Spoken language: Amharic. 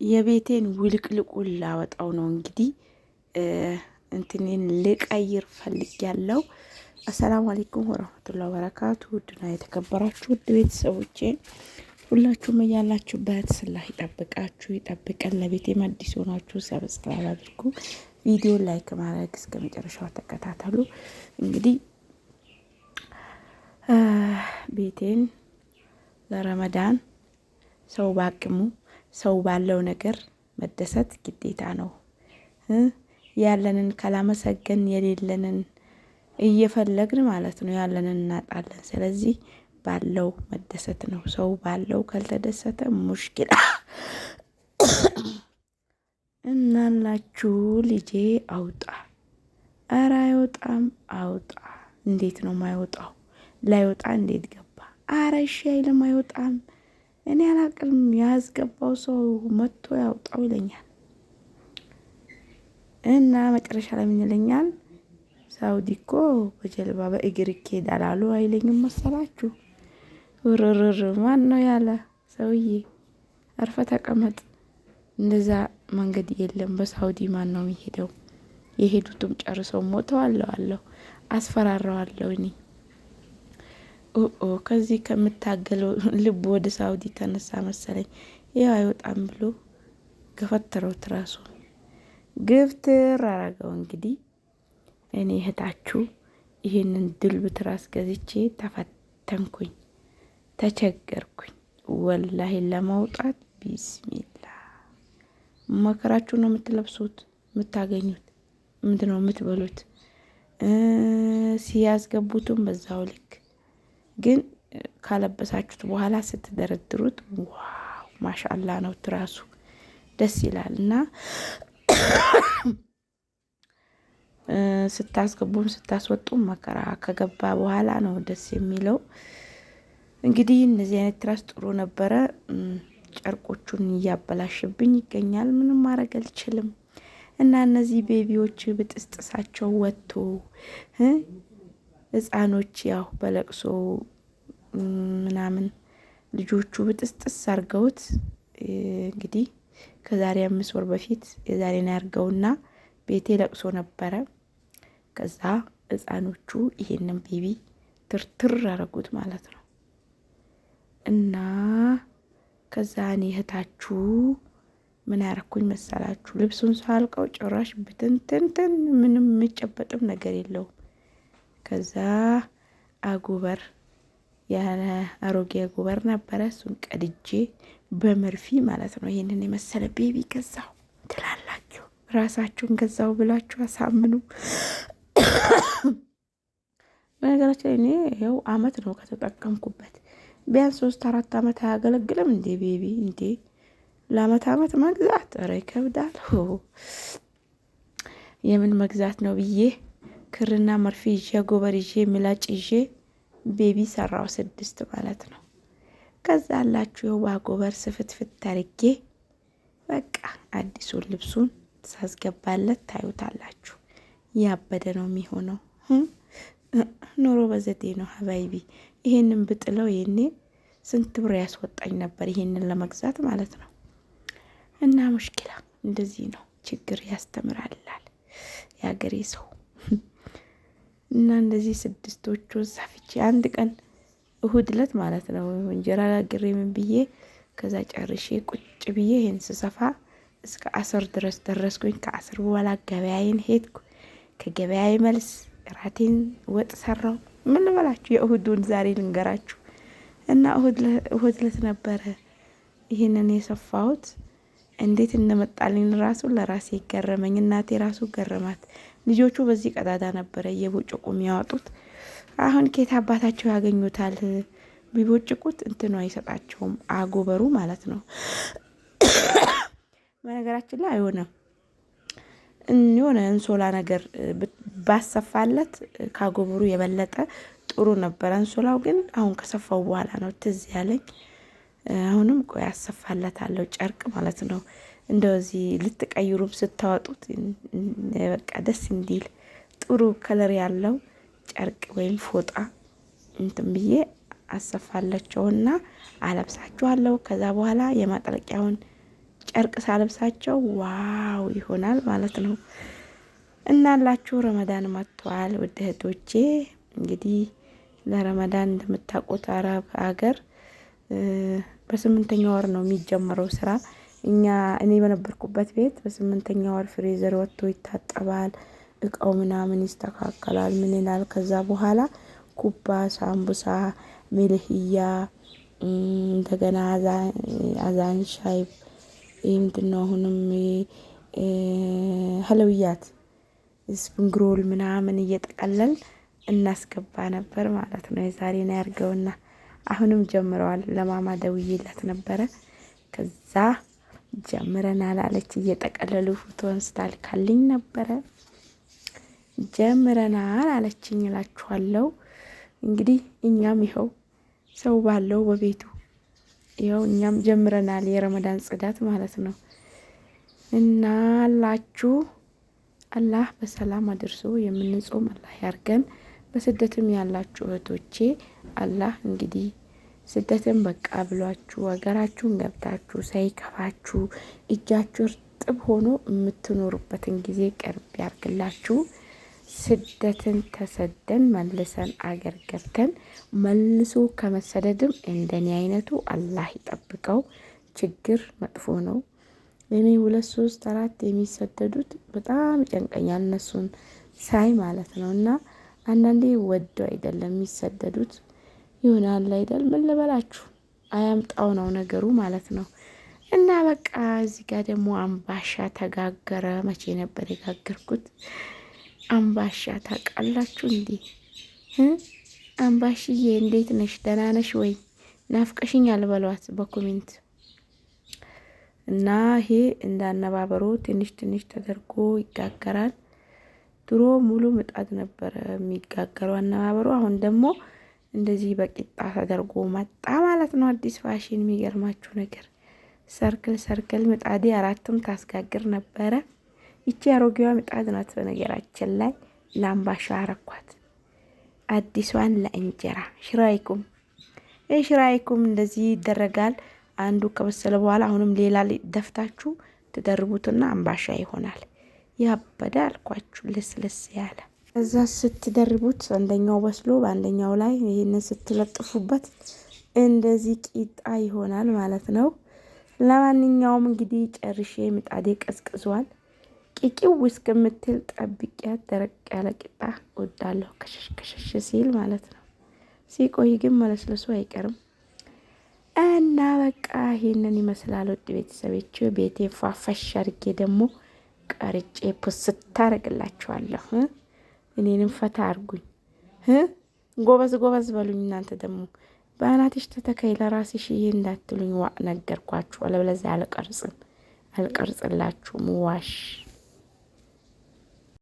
የቤቴን ውልቅልቁን ላወጣው ነው እንግዲህ እንትኔን ልቀይር ፈልጊያለሁ። አሰላሙ አለይኩም ወራህመቱላሂ ወበረካቱ። ውድና የተከበራችሁ ውድ ቤተሰቦቼ ሁላችሁም እያላችሁበት አላህ ይጠብቃችሁ ይጠብቀን። ለቤቴ አዲስ ሆናችሁ ሰብስክራይብ አድርጉ፣ ቪዲዮ ላይክ ማድረግ እስከ መጨረሻው ተከታተሉ። እንግዲህ ቤቴን ለረመዳን ሰው ባቅሙ ሰው ባለው ነገር መደሰት ግዴታ ነው። ያለንን ካላመሰገን የሌለንን እየፈለግን ማለት ነው ያለንን እናጣለን። ስለዚህ ባለው መደሰት ነው። ሰው ባለው ካልተደሰተ ሙሽኪላ እናላችሁ። ልጄ አውጣ፣ ኧረ አይወጣም። አውጣ። እንዴት ነው ማይወጣው? ላይወጣ እንዴት ገባ? ኧረ እሺ አይልም፣ አይወጣም። እኔ አላቅም። ያስገባው ሰው መጥቶ ያውጣው ይለኛል። እና መጨረሻ ላይ ምን ይለኛል? ሳውዲ እኮ በጀልባ በእግር ይኬዳል አሉ አይለኝም መሰላችሁ? ውርርር ማን ነው ያለ? ሰውዬ አርፈ ተቀመጥ። እንደዛ መንገድ የለም በሳውዲ። ማን ነው የሚሄደው? የሄዱትም ጨርሰው ሞተዋል አለው። አስፈራራዋለሁ እኔ ከዚህ ከምታገለው ልብ ወደ ሳውዲ ተነሳ መሰለኝ። ያው አይወጣም ብሎ ገፈተረው ትራሱ ግፍትር አረገው። እንግዲህ እኔ እህታችሁ ይህንን ድልብ ትራስ ገዝቼ ተፈተንኩኝ፣ ተቸገርኩኝ። ወላሂ ለማውጣት ቢስሚላ መከራችሁ ነው የምትለብሱት፣ የምታገኙት ምንድነው የምትበሉት። ሲያስገቡትም በዛው ልክ ግን ካለበሳችሁት በኋላ ስትደረድሩት ዋው ማሻአላ ነው። ትራሱ ደስ ይላል እና ስታስገቡም ስታስወጡም መከራ ከገባ በኋላ ነው ደስ የሚለው። እንግዲህ እነዚህ አይነት ትራስ ጥሩ ነበረ። ጨርቆቹን እያበላሽብኝ ይገኛል። ምንም ማድረግ አልችልም። እና እነዚህ ቤቢዎች ብጥስጥሳቸው ወጥቶ ህፃኖች ያው በለቅሶ ምናምን ልጆቹ ብጥስጥስ አርገውት እንግዲህ ከዛሬ 5 ወር በፊት የዛሬን ያርገውና ቤቴ ለቅሶ ነበረ። ከዛ ህፃኖቹ ይሄንን ቤቢ ትርትር አረጉት ማለት ነው። እና ከዛ እኔ እህታችሁ ምን ያረኩኝ መሰላችሁ? ልብሱን ሳልቀው ጭራሽ ብትንትንትን ምንም የሚጨበጥም ነገር የለውም። ከዛ አጉበር ያለ አሮጌ አጉበር ነበረ። እሱን ቀድጄ በመርፊ ማለት ነው ይሄንን የመሰለ ቤቢ ገዛው ትላላችሁ። ራሳችሁን ገዛው ብላችሁ አሳምኑ። በነገራችን እኔ ይኸው አመት ነው ከተጠቀምኩበት። ቢያንስ 3-4 አመት አያገለግልም እንዴ ቤቢ? እንዴ ለአመት መግዛት ኧረ ይከብዳል። የምን መግዛት ነው ብዬ ክርና መርፌ ይዤ ጎበር ይዤ ምላጭ ይዤ ቤቢ ሰራው 6 ማለት ነው። ከዛ አላችሁ የው ባጎበር ስፍትፍት አርጌ በቃ አዲሱን ልብሱን ሳስገባለት ታዩታላችሁ። ያበደ ነው የሚሆነው። ኑሮ በዘዴ ነው ሀባይቢ። ይሄንን ብጥለው ይሄኔ ስንት ብር ያስወጣኝ ነበር ይሄንን ለመግዛት ማለት ነው። እና ሙሽኪላ እንደዚህ ነው። ችግር ያስተምራላል የሀገሬ ሰው። እና እንደዚህ 6ቶቹ ሰፍቼ አንድ ቀን እሁድ ዕለት ማለት ነው እንጀራ ጋግሬ ምን ብዬ ከዛ ጨርሼ ቁጭ ብዬ ይሄን ስሰፋ እስከ 10 ድረስ ደረስኩኝ። ከ10 በኋላ ገበያዬን ሄድኩ። ከገበያዬ መልስ ራቴን ወጥ ሰራው። ምን ልበላችሁ የእሁዱን ዛሬ ልንገራችሁ። እና እሁድ ዕለት ነበረ ይሄንን የሰፋሁት። እንዴት እንደመጣልኝ ራሱ ለራሴ ገረመኝ። እናቴ ራሱ ገረማት። ልጆቹ በዚህ ቀዳዳ ነበረ እየቦጨቁ የሚያወጡት። አሁን ኬት አባታቸው ያገኙታል? ቢቦጭቁት እንትኑ አይሰጣቸውም አጎበሩ ማለት ነው። በነገራችን ላይ አይሆንም የሆነ እንሶላ ነገር ባሰፋለት ካጎበሩ የበለጠ ጥሩ ነበር። እንሶላው ግን አሁን ከሰፋው በኋላ ነው ትዝ ያለኝ። አሁንም ቆይ አሰፋለታለሁ ጨርቅ ማለት ነው። እንደዚህ ልትቀይሩም ስታወጡት በቃ ደስ እንዲል ጥሩ ከለር ያለው ጨርቅ ወይም ፎጣ እንትን ብዬ አሰፋላቸውና አለብሳቸዋለሁ። ከዛ በኋላ የማጥለቂያውን ጨርቅ ሳለብሳቸው ዋው ይሆናል ማለት ነው። እናላችሁ ረመዳን መጥቷል ውድ እህቶቼ። እንግዲህ ለረመዳን እንደምታውቁት አረብ ሀገር በ8ኛ ወር ነው የሚጀምረው ስራ። እኔ በነበርኩበት ቤት በ8ኛ ወር ፍሬዘር ወጥቶ ይታጠባል፣ እቃው ምናምን ይስተካከላል፣ ምን ይላል። ከዛ በኋላ ኩባ፣ ሳምቡሳ፣ ሚልህያ እንደገና አዛን ሻይ ምንድነው አሁንም ሀለውያት ስፕንግሮል ምናምን እየጠቀለል እናስገባ ነበር ማለት ነው። የዛሬ ነው ያርገውና አሁንም ጀምረዋል። ለማማ ደውዬላት ነበረ። ከዛ ጀምረናል አለች። እየጠቀለሉ ፎቶን ስታልካልኝ ነበረ። ጀምረናል አለችኝ እላችኋለሁ። እንግዲህ እኛም ይኸው ሰው ባለው በቤቱ ይኸው እኛም ጀምረናል የረመዳን ጽዳት ማለት ነው። እና አላችሁ አላህ በሰላም አድርሶ የምንጾም አላህ ያርገን። በስደትም ያላችሁ እህቶቼ አላህ እንግዲህ ስደትን በቃ ብሏችሁ ሀገራችሁን ገብታችሁ ሳይከፋችሁ እጃችሁ እርጥብ ሆኖ የምትኖሩበትን ጊዜ ቅርብ ያርግላችሁ። ስደትን ተሰደን መልሰን አገር ገብተን መልሶ ከመሰደድም እንደኔ አይነቱ አላህ ይጠብቀው። ችግር መጥፎ ነው። እኔ 2 3 4 የሚሰደዱት በጣም ይጨንቀኛል፣ እነሱን ሳይ ማለት ነው። እና አንዳንዴ ወደው አይደለም የሚሰደዱት ይሆናል አይደል፣ ምን ልበላችሁ አያምጣው ነው ነገሩ ማለት ነው። እና በቃ እዚህ ጋር ደግሞ አምባሻ ተጋገረ። መቼ ነበር የጋገርኩት? አምባሻ ታውቃላችሁ እንዴ? አምባሽዬ እንዴት ነሽ? ደህና ነሽ ወይ? ናፍቀሽኛል በሏት በኮሜንት። እና ይሄ እንዳነባበሩ ትንሽ ትንሽ ተደርጎ ይጋገራል። ድሮ ሙሉ ምጣድ ነበረ የሚጋገረው አነባበሩ። አሁን ደግሞ እንደዚህ በቂጣ ተደርጎ መጣ ማለት ነው። አዲስ ፋሽን። የሚገርማችሁ ነገር ሰርክል ሰርክል ምጣዴ 4ም ታስጋግር ነበረ። ይቺ አሮጌዋ ምጣድ ናት በነገራችን ላይ። ለአምባሻ አረኳት፣ አዲሷን ለእንጀራ። ሽራይኩም ሽራይኩም እንደዚህ ይደረጋል። አንዱ ከበሰለ በኋላ አሁንም ሌላ ደፍታችሁ ትደርቡትና አምባሻ ይሆናል። ያበደ አልኳችሁ፣ ልስልስ ያለ። እዛ ስትደርቡት አንደኛው በስሎ በአንደኛው ላይ ይሄንን ስትለጥፉበት እንደዚህ ቂጣ ይሆናል ማለት ነው። ለማንኛውም እንግዲህ ጨርሼ ምጣዴ ቀዝቅዟል። ቂቂው እስከምትል ጠብቂያት። ደረቅ ያለ ቂጣ ወዳለሁ፣ ከሸሽ ከሸሽ ሲል ማለት ነው። ሲቆይ ግን መለስለሱ አይቀርም። እና በቃ ይሄንን ይመስላል ውድ ቤተሰቦች። ቤቴ ፏፈሽ አድርጌ ደግሞ ቀርጬ ፖስት ታረግላችኋለሁ። እኔንም ፈታ አርጉኝ፣ ጎበዝ ጎበዝ በሉኝ። እናንተ ደግሞ በአናትሽ ተተከይ ለራስሽ ይሄ እንዳትሉኝ። ነገርኳችሁ፣ አለበለዚያ አልቀርጽላችሁም ዋሽ